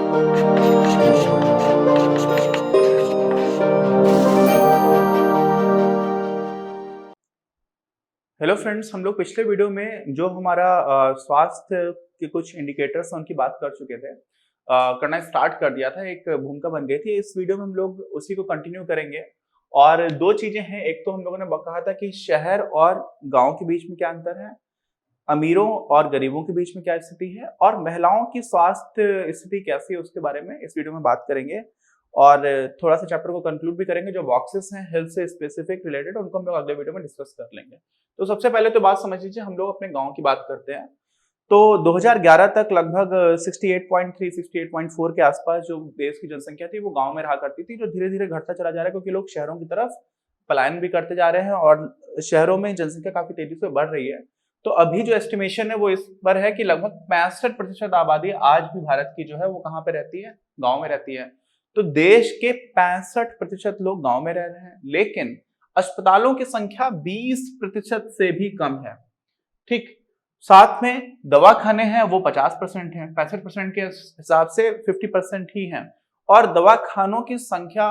Hello friends, हम लोग पिछले वीडियो में जो हमारा स्वास्थ्य के कुछ इंडिकेटर्स हैं उनकी बात कर चुके थे। करना स्टार्ट कर दिया था, एक भूमिका बन गई थी। इस वीडियो में हम लोग उसी को कंटिन्यू करेंगे। और दो चीजें हैं, एक तो हम लोगों ने कहा था कि शहर और गांव के बीच में क्या अंतर है, अमीरों और गरीबों के बीच में क्या स्थिति है, और महिलाओं की स्वास्थ्य स्थिति कैसी है उसके बारे में इस वीडियो में बात करेंगे। और थोड़ा सा चैप्टर को कंक्लूड भी करेंगे। जो बॉक्सेस हैं हेल्थ से स्पेसिफिक रिलेटेड, उनको हम लोग अगले वीडियो में डिस्कस कर लेंगे। तो सबसे पहले तो बात समझ लीजिए, हम लोग अपने गांव की बात करते हैं। तो 2011 तक लगभग 68.3 68.4 के आसपास जो देश की जनसंख्या थी वो गांव में रहा करती थी, जो धीरे धीरे घटता चला जा रहा है क्योंकि लोग शहरों की तरफ पलायन भी करते जा रहे हैं और शहरों में जनसंख्या काफी तेजी से बढ़ रही है। तो अभी जो एस्टिमेशन है वो इस पर है कि लगभग 65% आबादी आज भी भारत की जो है वो कहाँ पे रहती है, गांव में रहती है। तो देश के 65% लोग गांव में रह रहे हैं, लेकिन अस्पतालों की संख्या 20% से भी कम है। ठीक, साथ में दवाखाने हैं वो 50% हैं, 65% के हिसाब से 50% ही हैं। और दवाखानों की संख्या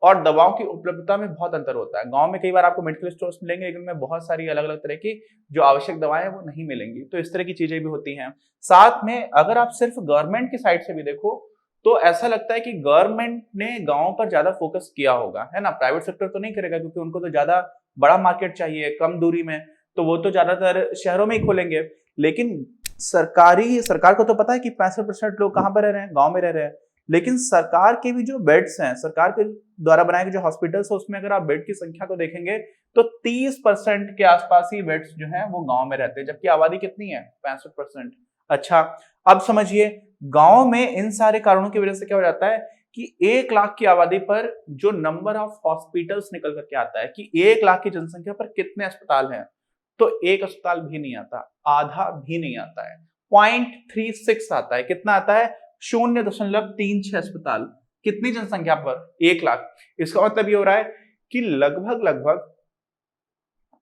और दवाओं की उपलब्धता में बहुत अंतर होता है। गांव में कई बार आपको मेडिकल स्टोर्स मिलेंगे, लेकिन उनमें बहुत सारी अलग अलग तरह की जो आवश्यक दवाएं हैं वो नहीं मिलेंगी। तो इस तरह की चीजें भी होती हैं। साथ में अगर आप सिर्फ गवर्नमेंट की साइड से भी देखो तो ऐसा लगता है कि गवर्नमेंट ने गांव पर ज्यादा फोकस किया होगा, है ना। प्राइवेट सेक्टर तो नहीं करेगा क्योंकि उनको तो ज्यादा बड़ा मार्केट चाहिए कम दूरी में, तो वो तो ज्यादातर शहरों में ही खोलेंगे। लेकिन सरकार को तो पता है कि 65% लोग कहां पर रह रहे हैं, गांव में रह रहे हैं। लेकिन सरकार के भी जो बेड्स हैं, सरकार के द्वारा बनाए गए जो हॉस्पिटल्स है, उसमें अगर आप बेड की संख्या को देखेंगे तो 30% के आसपास ही बेड्स जो हैं वो गांव में रहते हैं, जबकि आबादी कितनी है, 65%। अच्छा, अब समझिए गांव में इन सारे कारणों की वजह से क्या हो जाता है कि 1 लाख की आबादी पर जो नंबर ऑफ हॉस्पिटल्स निकल करके आता है कि 1 लाख की जनसंख्या पर कितने अस्पताल हैं, तो एक अस्पताल भी नहीं आता, आधा भी नहीं आता है, 0.36 आता है। कितना आता है, 0.36 अस्पताल कितनी जनसंख्या पर, 1 लाख। इसका मतलब ये हो रहा है कि लगभग लगभग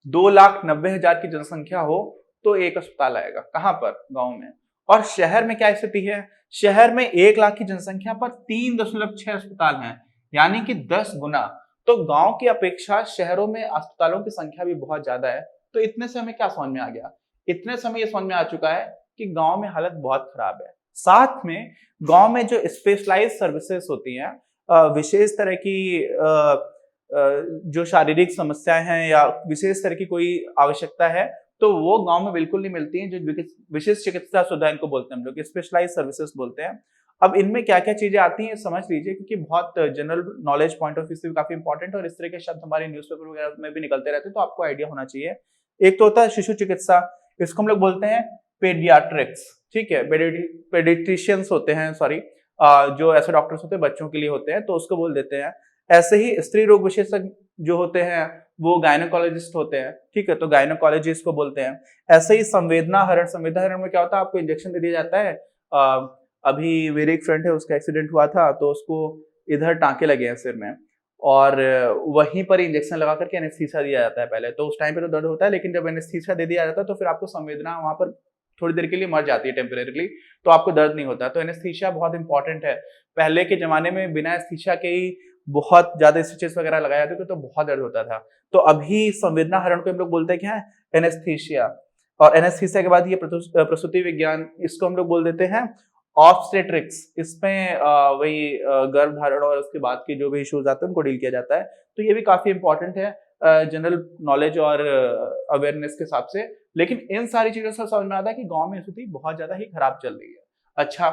2,90,000 की जनसंख्या हो तो एक अस्पताल आएगा, कहां पर, गांव में। और शहर में क्या स्थिति है, शहर में 1 लाख की जनसंख्या पर 3.6 अस्पताल हैं, यानी कि 10 गुना। तो गांव की अपेक्षा शहरों में अस्पतालों की संख्या भी बहुत ज्यादा है। तो इतने से हमें क्या समझ में आ गया, इतने समय ये समझ में आ चुका है कि गांव में हालत बहुत खराब है। साथ में गांव में जो स्पेशलाइज सर्विसेज होती हैं, विशेष तरह की जो शारीरिक समस्याएं हैं या विशेष तरह की कोई आवश्यकता है, तो वो गांव में बिल्कुल नहीं मिलती हैं। जो विशेष चिकित्सा सुविधा इनको बोलते हैं हम लोग, स्पेशलाइज सर्विसेज बोलते हैं। अब इनमें क्या क्या चीजें आती हैं समझ लीजिए, क्योंकि बहुत general knowledge point of view से भी काफी इंपॉर्टेंट है और इस तरह के शब्द हमारे न्यूज़पेपर वगैरह में भी निकलते रहते हैं, तो आपको आइडिया होना चाहिए। एक तो होता है शिशु चिकित्सा, इसको हम लोग बोलते हैं पेडियाट्रिक्स, ठीक है। पेडिट्रिशियंस होते हैं, सॉरी, जो ऐसे डॉक्टर्स होते हैं बच्चों के लिए होते हैं, तो उसको बोल देते हैं। ऐसे ही स्त्री रोग विशेषज्ञ जो होते हैं वो गायनोकोलॉजिस्ट होते हैं, ठीक है, तो गायनोकोलॉजिस्ट को बोलते हैं। ऐसे ही संवेदना हरण में क्या होता है, आपको इंजेक्शन दे दिया जाता है। अभी मेरे एक फ्रेंड है, उसका एक्सीडेंट हुआ था, तो उसको इधर टांके लगे हैं सिर में, और वहीं पर इंजेक्शन लगा करके एनेस्थीसिया दिया जाता है पहले। तो उस टाइम पे तो दर्द होता है, लेकिन जब एनेस्थीसिया दे दिया जाता है तो फिर आपको संवेदना वहां पर थोड़ी देर के लिए मर जाती है टेम्परेरीली, तो आपको दर्द नहीं होता। तो एनेस्थीसिया बहुत इंपॉर्टेंट है। पहले के जमाने में बिना एनेस्थीसिया के ही बहुत ज्यादा स्टिचेस वगैरह लगाए जाते थे, तो बहुत दर्द होता था। तो अभी संवेदना हरण को हम लोग बोलते हैं क्या है, एनेस्थीसिया। और एनेस्थीसिया के बाद ये प्रसूति विज्ञान, इसको हम लोग बोल देते हैं ऑब्स्टेट्रिक्स। इसमें वही गर्भ धारण और उसके बाद के जो भी इश्यूज आते हैं उनको डील किया जाता है। तो ये भी काफी इंपॉर्टेंट है जनरल नॉलेज और अवेयरनेस के हिसाब से। लेकिन इन सारी चीजों से समझ में आता है कि गांव में स्थिति बहुत ज्यादा ही खराब चल रही है। अच्छा,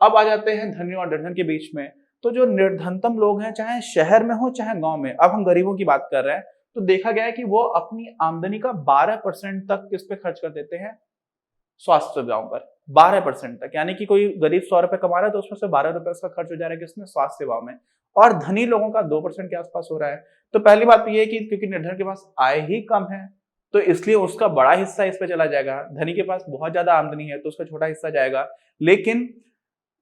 अब आ जाते हैं धनी और निर्धन के बीच में। तो जो निर्धनतम लोग हैं, चाहे शहर में हो चाहे गांव में, अब हम गरीबों की बात कर रहे हैं, तो देखा गया है कि वो अपनी आमदनी का 12% तक किस पे खर्च कर देते हैं, स्वास्थ्य सुविधाओं पर। 12% तक, यानी कि कोई गरीब 100 रुपए कमा रहा है तो उसमें से 12 रुपए उसका खर्च हो जा रहा है किसमें, स्वास्थ्य सेवाओं में। और धनी लोगों का 2% के आसपास हो रहा है। तो पहली बात तो ये है कि क्योंकि निर्धन के पास आय ही कम है, तो इसलिए उसका बड़ा हिस्सा इस पे चला जाएगा। धनी के पास बहुत ज्यादा आमदनी है तो उसका छोटा हिस्सा जाएगा। लेकिन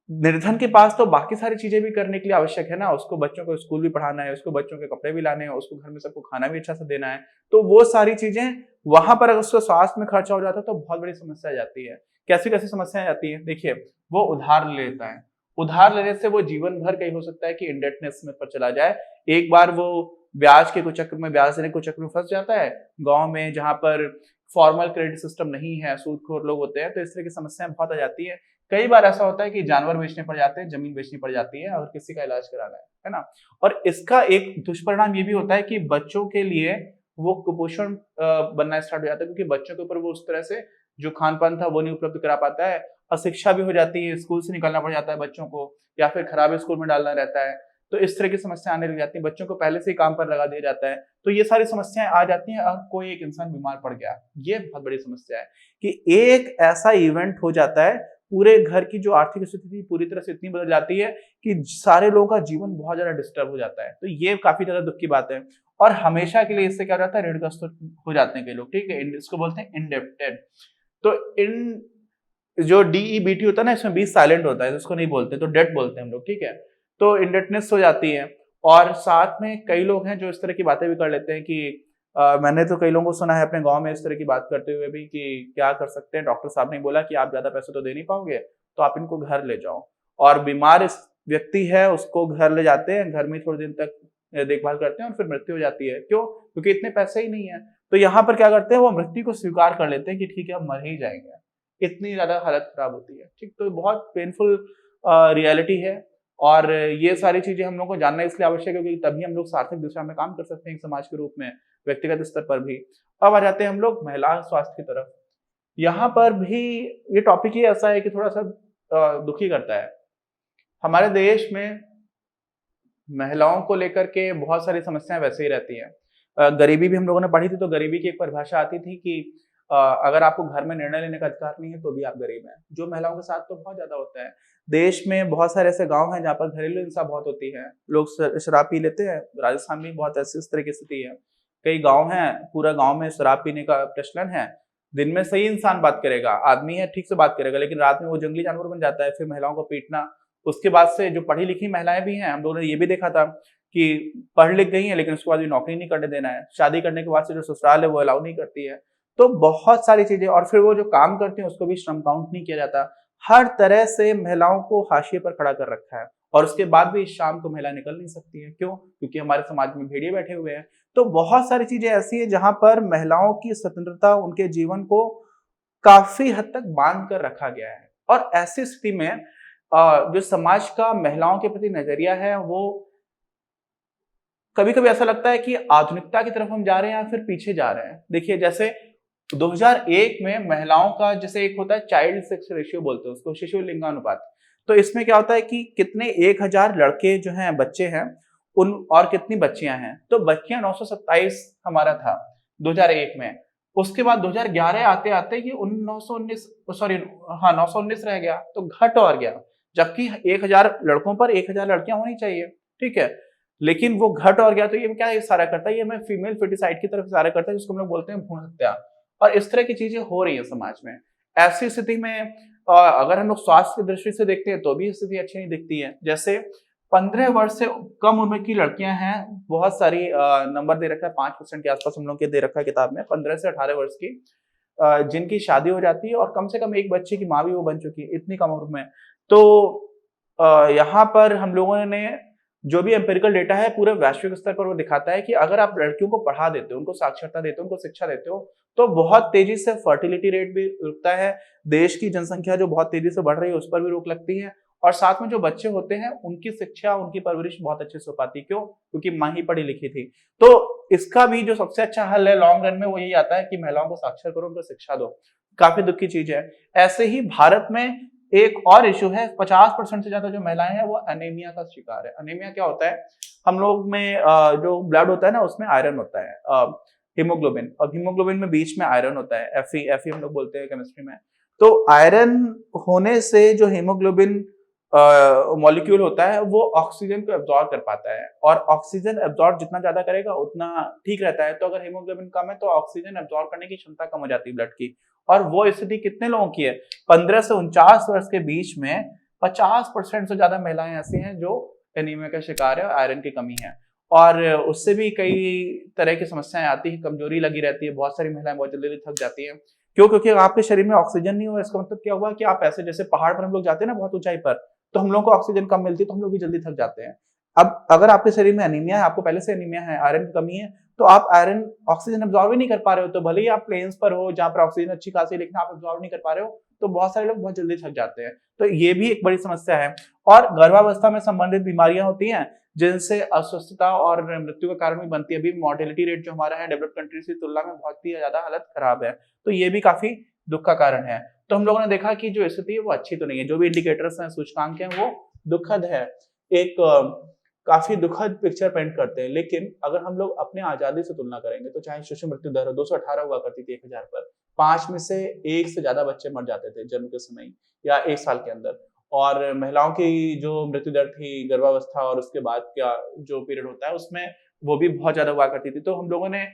निर्धन के पास तो बाकी सारी चीजें भी करने के लिए आवश्यक है ना, उसको बच्चों को स्कूल भी पढ़ाना है, उसको बच्चों के कपड़े भी लाने हैं, उसको घर में सबको खाना भी अच्छा से देना है। तो वो सारी चीजें वहां पर अगर उसका स्वास्थ्य में खर्चा हो जाता है तो बहुत बड़ी समस्या आ जाती है। कैसी कैसी समस्याएं आती है, देखिए, वो उधार ले लेता है, उधार लेने से वो जीवन भर कहीं हो सकता है कि इंडेटनेस में पर चला जाए। एक बार वो ब्याज के कुछ चक्कर में, ब्याज देने के कुछ चक्कर में फंस जाता है गाँव में, जहाँ पर फॉर्मल क्रेडिट सिस्टम नहीं है, सूदखोर लोग होते हैं, तो इस तरह की समस्याएं बहुत आ जाती है। कई बार ऐसा होता है कि जानवर बेचने पड़ जाते हैं, जमीन बेचनी पड़ जाती है अगर किसी का इलाज कराना है ना। और इसका एक दुष्परिणाम ये भी होता है कि बच्चों के लिए वो कुपोषण बनना स्टार्ट हो जाता है, क्योंकि बच्चों के ऊपर वो उस तरह से जो खान पान था वो नहीं उपलब्ध करा पाता है। अशिक्षा भी हो जाती है, स्कूल से निकलना पड़ जाता है बच्चों को, या फिर खराब स्कूल में डालना रहता है। तो इस तरह की समस्या आने लग जाती है, बच्चों को पहले से ही काम पर लगा दिया जाता है। तो ये सारी समस्याएं आ जाती हैं अगर कोई एक इंसान बीमार पड़ गया। ये बहुत बड़ी समस्या है कि एक ऐसा इवेंट हो जाता है, पूरे घर की जो आर्थिक स्थिति पूरी तरह से इतनी बदल जाती है कि सारे लोगों का जीवन बहुत ज्यादा डिस्टर्ब हो जाता है। तो ये काफी ज्यादा दुख की बात है। और हमेशा के लिए इससे क्या हो जाता है, ऋणग्रस्त हो जाते हैं कई लोग, ठीक है, इसको बोलते हैं इंडेप्टेड। तो इन जो डीईबीटी होता है ना, इसमें बी साइलेंट होता है, इसको नहीं बोलते, तो डेट बोलते हैं हम लोग, ठीक है। तो इंडेटनेस हो जाती है। और साथ में कई लोग हैं जो इस तरह की बातें भी कर लेते हैं कि मैंने तो कई लोगों को सुना है अपने गांव में इस तरह की बात करते हुए भी कि क्या कर सकते हैं, डॉक्टर साहब ने बोला कि आप ज्यादा पैसे तो दे नहीं पाओगे, तो आप इनको घर ले जाओ। और बीमार इस व्यक्ति है उसको घर ले जाते हैं, घर में थोड़े दिन तक देखभाल करते हैं और फिर मृत्यु हो जाती है। क्यों? क्योंकि इतने पैसे ही नहीं है। तो यहाँ पर क्या करते हैं, वो मृत्यु को स्वीकार कर लेते हैं कि ठीक है अब मर ही जाएंगे, इतनी ज्यादा हालत खराब होती है, ठीक। तो बहुत पेनफुल रियलिटी है। और ये सारी चीजें हम लोग को जानना इसलिए आवश्यक है क्योंकि तभी हम लोग सार्थक दिशा में काम कर सकते हैं एक समाज के रूप में, व्यक्तिगत स्तर पर भी। अब आ जाते हैं हम लोग महिला स्वास्थ्य की तरफ। यहाँ पर भी ये टॉपिक ही ऐसा है कि थोड़ा सा दुखी करता है। हमारे देश में महिलाओं को लेकर के बहुत सारी समस्याएं वैसे ही रहती हैं। गरीबी भी हम लोगों ने पढ़ी थी, तो गरीबी की एक परिभाषा आती थी कि अगर आपको घर में निर्णय लेने का अधिकार नहीं है तो भी आप गरीब हैं, जो महिलाओं के साथ तो बहुत ज्यादा होता है। देश में बहुत सारे ऐसे गांव हैं जहाँ पर घरेलू हिंसा बहुत होती है, लोग शराब पी लेते हैं। राजस्थान में बहुत ऐसी इस तरह की स्थिति है। कई गांव हैं, पूरा गांव में शराब पीने का प्रचलन है। दिन में सही इंसान बात करेगा, आदमी है ठीक से बात करेगा, लेकिन रात में वो जंगली जानवर बन जाता है, फिर महिलाओं को पीटना। उसके बाद से जो पढ़ी लिखी महिलाएं भी हैं, हम लोगों ने ये भी देखा था कि पढ़ लिख गई हैं लेकिन उसके बाद भी नौकरी नहीं करने देना है, शादी करने के बाद से जो ससुराल है वो अलाउ नहीं करती है। तो बहुत सारी चीजें, और फिर वो जो काम करती हैं उसको भी श्रम काउंट नहीं किया जाता। हर तरह से महिलाओं को हाशिए पर खड़ा कर रखा है। और उसके बाद भी शाम को महिला निकल नहीं सकती है। क्यों? क्योंकि हमारे समाज में भेड़िए बैठे हुए हैं। तो बहुत सारी चीजें ऐसी है जहां पर महिलाओं की स्वतंत्रता, उनके जीवन को काफी हद तक बांध कर रखा गया है। और ऐसी स्थिति में जो समाज का महिलाओं के प्रति नजरिया है, वो कभी कभी ऐसा लगता है कि आधुनिकता की तरफ हम जा रहे हैं या फिर पीछे जा रहे हैं। देखिए, जैसे 2001 में महिलाओं का जैसे एक होता है चाइल्ड सेक्स रेशियो बोलते हैं उसको, शिशु लिंगानुपात। तो इसमें क्या होता है कि कितने 1000 लड़के जो हैं, बच्चे हैं, उन और कितनी बच्चियां हैं। तो बच्चियां 927 हमारा था 2001 में। उसके बाद 2011 आते आते ये 919 रह गया, तो घट और गया। जबकि 1000 लड़कों पर 1000 लड़कियां होनी चाहिए, ठीक है, लेकिन वो घट और गया। तो ये क्या इशारा करता है? ये हमें फीमेल फेटिसाइड की तरफ इशारा करता है, जिसको हम लोग बोलते हैं भ्रूण हत्या। और इस तरह की चीजें हो रही है समाज में। ऐसी स्थिति में अगर हम लोग स्वास्थ्य की दृष्टि से देखते हैं तो भी स्थिति अच्छी नहीं दिखती है। जैसे 15 वर्ष से कम उम्र की लड़कियां हैं, बहुत सारी नंबर दे रखा है 5% के आसपास हम लोग के दे रखा है किताब में, 15 से 18 वर्ष की, जिनकी शादी हो जाती है और कम से कम एक बच्चे की माँ भी वो बन चुकी है इतनी कम उम्र में। तो यहाँ पर हम लोगों ने जो भी एम्पिरिकल डेटा है पूरे वैश्विक स्तर पर वो दिखाता है कि अगर आप लड़कियों को पढ़ा देते हो, उनको साक्षरता देते हो, उनको शिक्षा देते हो, तो बहुत तेजी से फर्टिलिटी रेट भी रुकता है। देश की जनसंख्या जो बहुत तेजी से बढ़ रही है उस पर भी रोक लगती है। और साथ में जो बच्चे होते हैं उनकी शिक्षा, उनकी परवरिश बहुत अच्छे से हो पाती है। क्यों? क्योंकि माँ ही पढ़ी लिखी थी। तो इसका भी जो सबसे अच्छा हल है लॉन्ग रन में वो यही आता है कि महिलाओं को साक्षर करो, उनको शिक्षा दो। काफी दुख की चीज है। ऐसे ही भारत में एक और इशू है, 50% से ज्यादा जो महिलाएं हैं वो एनीमिया का शिकार है। एनीमिया क्या होता है? हम लोग में जो ब्लड होता है ना, उसमें आयरन होता है, हीमोग्लोबिन, और हीमोग्लोबिन में बीच में आयरन होता है, Fe हम लोग बोलते हैं केमिस्ट्री में। तो आयरन होने से जो हीमोग्लोबिन मॉलिक्यूल होता है वो ऑक्सीजन को एब्जॉर्ब कर पाता है, और ऑक्सीजन एब्जॉर्ब जितना ज्यादा करेगा उतना ठीक रहता है। तो अगर हीमोग्लोबिन कम है तो ऑक्सीजन एब्जॉर्ब करने की क्षमता कम हो जाती है ब्लड की। और वो स्थिति कितने लोगों की है? 15 से 49 वर्ष के बीच में 50% से ज्यादा महिलाएं ऐसी हैं जो एनीमिया का शिकार है, आयरन की कमी है। और उससे भी कई तरह की समस्याएं आती है, कमजोरी लगी रहती है, बहुत सारी महिलाएं बहुत जल्दी थक जाती हैं। क्यों? क्योंकि आपके शरीर में ऑक्सीजन नहीं हुआ। इसका मतलब क्या हुआ कि आप ऐसे, जैसे पहाड़ पर हम लोग जाते हैं ना बहुत ऊंचाई पर, तो हम लोग को ऑक्सीजन कम मिलती है तो हम लोग भी जल्दी थक जाते हैं। अब अगर आपके शरीर में एनीमिया है, आपको पहले से एनीमिया है, आयरन की कमी है, तो आप आयरन ऑक्सीजन अब्सॉर्ब ही नहीं कर पा रहे हो, तो भले ही आप प्लेन्स पर हो जहां पर ऑक्सीजन अच्छी खासी है लेकिन आप अब्सॉर्ब नहीं कर पा रहे हो, तो बहुत सारे लोग बहुत जल्दी थक जाते हैं। तो ये भी एक बड़ी समस्या है। और गर्भावस्था में संबंधित बीमारियां होती हैं जिनसे अस्वस्थता और मृत्यु का कारण भी बनती है। अभी मॉर्टेलिटी रेट जो हमारा है डेवलप्ड कंट्रीज की तुलना में बहुत ही ज्यादा हालत खराब है, तो ये भी काफी दुख का कारण है। तो हम लोगों ने देखा कि जो स्थिति है वो अच्छी तो नहीं है, जो भी इंडिकेटर्स हैं, सूचकांक हैं, वो दुखद है, एक काफी दुखद पिक्चर पेंट करते हैं। लेकिन अगर हम लोग अपने आजादी से तुलना करेंगे तो चाहे शिशु मृत्यु दर 218 हुआ करती थी 1000 पर, 5 में से 1 से ज्यादा बच्चे मर जाते थे जन्म के समय या 1 साल के अंदर। और महिलाओं की जो मृत्यु दर थी गर्भावस्था और उसके बाद का जो पीरियड होता है उसमें वो भी बहुत ज्यादा हुआ करती थी। तो हम लोगों ने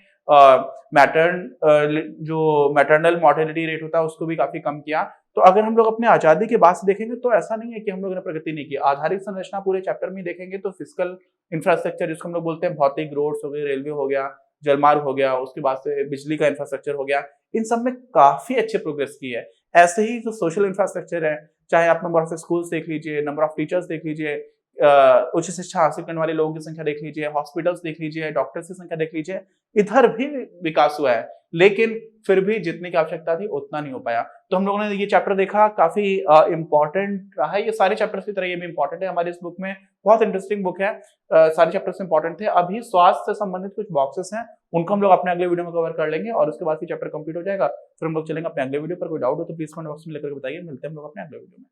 जो मैटरनल मॉर्टेलिटी रेट होता है उसको भी काफी कम किया। तो अगर हम लोग अपने आजादी के बाद से देखेंगे तो ऐसा नहीं है कि हम लोगों ने प्रगति नहीं की। आधारिक संरचना पूरे चैप्टर में देखेंगे तो फिजिकल इंफ्रास्ट्रक्चर जिसको हम लोग बोलते हैं, भौतिक, रोड्स हो गए, रेलवे हो गया, जलमार्ग हो गया, उसके बाद से बिजली का इंफ्रास्ट्रक्चर हो गया, इन सब में काफी अच्छे प्रोग्रेस की है। ऐसे ही जो सोशल इंफ्रास्ट्रक्चर है, चाहे आप नंबर ऑफ स्कूल्स देख लीजिए, नंबर ऑफ टीचर्स देख लीजिए, उच्च शिक्षा हासिल करने वाले लोगों की संख्या देख लीजिए, हॉस्पिटल्स देख लीजिए, डॉक्टर्स की संख्या देख लीजिए, इधर भी विकास हुआ है, लेकिन फिर भी जितनी की आवश्यकता थी उतना नहीं हो पाया। तो हम लोगों ने ये चैप्टर देखा, काफी इंपॉर्टेंट रहा है। ये सारे चैप्टर्स की तरह ये भी इंपॉर्टेंट है, हमारी इस बुक में बहुत इंटरेस्टिंग बुक है, सारे चैप्टर्स इंपॉर्टेंट थे। अभी स्वास्थ्य से संबंधित कुछ बॉक्सेस हैं, उनको हम लोग अपने अगले वीडियो में कवर कर लेंगे और उसके बाद चैप्टर कंप्लीट हो जाएगा। फिर हम लोग चलेंगे अपने अगले वीडियो पर। कोई डाउट हो तो प्लीज कमेंट बॉक्स में लेकर बताइए। मिलते हैं हम लोग अपने अगले वीडियो में।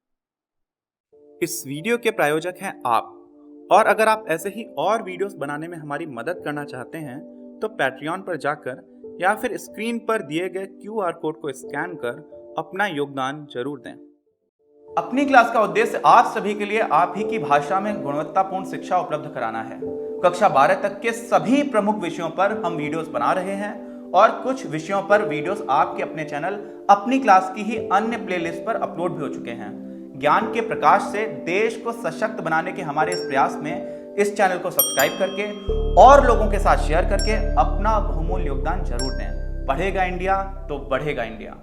इस वीडियो के प्रायोजक हैं आप, और अगर आप ऐसे ही और वीडियोस बनाने में हमारी मदद करना चाहते हैं तो पैट्रियन पर जाकर या फिर स्क्रीन पर दिए गए QR कोड को स्कैन कर अपना योगदान जरूर दें। अपनी क्लास का उद्देश्य आप सभी के लिए आप ही की भाषा में गुणवत्तापूर्ण शिक्षा उपलब्ध कराना है। कक्षा 12 तक के सभी प्रमुख विषयों पर हम वीडियोस बना रहे हैं और कुछ विषयों पर वीडियोस आपके अपने चैनल अपनी क्लास की ही अन्य प्लेलिस्ट पर अपलोड भी हो चुके हैं। ज्ञान के प्रकाश से देश को सशक्त बनाने के हमारे इस प्रयास में इस चैनल को सब्सक्राइब करके और लोगों के साथ शेयर करके अपना बहुमूल्य योगदान जरूर दें। पढ़ेगा इंडिया तो बढ़ेगा इंडिया।